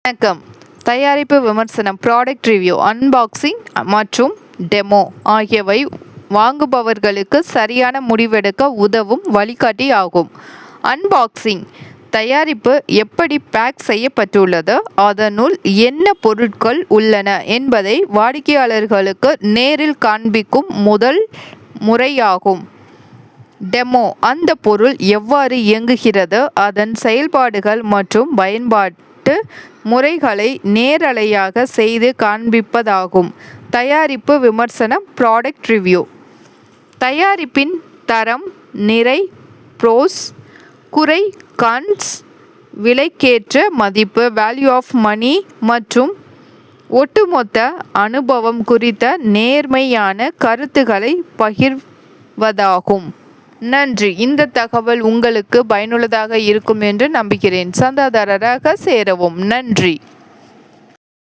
வணக்கம். தயாரிப்பு விமர்சனம், ப்ராடக்ட் ரிவ்யூ, அன்பாக்சிங் மற்றும் டெமோ ஆகியவை வாங்குபவர்களுக்கு சரியான முடிவெடுக்க உதவும் வழிகாட்டி ஆகும். அன்பாக்சிங்: தயாரிப்பு எப்படி பேக் செய்யப்பட்டுள்ளது, அதனுள் என்ன பொருட்கள் உள்ளன என்பதை வாடிக்கையாளர்களுக்கு நேரில் காண்பிக்கும் முதல் முறையாகும். டெமோ: அந்த பொருள் எவ்வாறு இயங்குகிறது, அதன் செயல்பாடுகள் மற்றும் பயன்பாட்டு முறைகளை நேரலையாக செய்து காண்பிப்பதாகும். தயாரிப்பு விமர்சனம், ப்ராடக்ட் ரிவ்யூ: தயாரிப்பின் தரம், நிறை, ப்ரோஸ், குறை, கான்ஸ், விலைக்கேற்ற மதிப்பு, வேல்யூ ஆஃப் மணி மற்றும் ஒட்டுமொத்த அனுபவம் குறித்த நேர்மையான கருத்துக்களை பகிர்வதாகும். நன்றி. இந்த தகவல் உங்களுக்கு பயனுள்ளதாக இருக்கும் என்று நம்புகிறேன். சந்தாதாரராக சேரவும். நன்றி.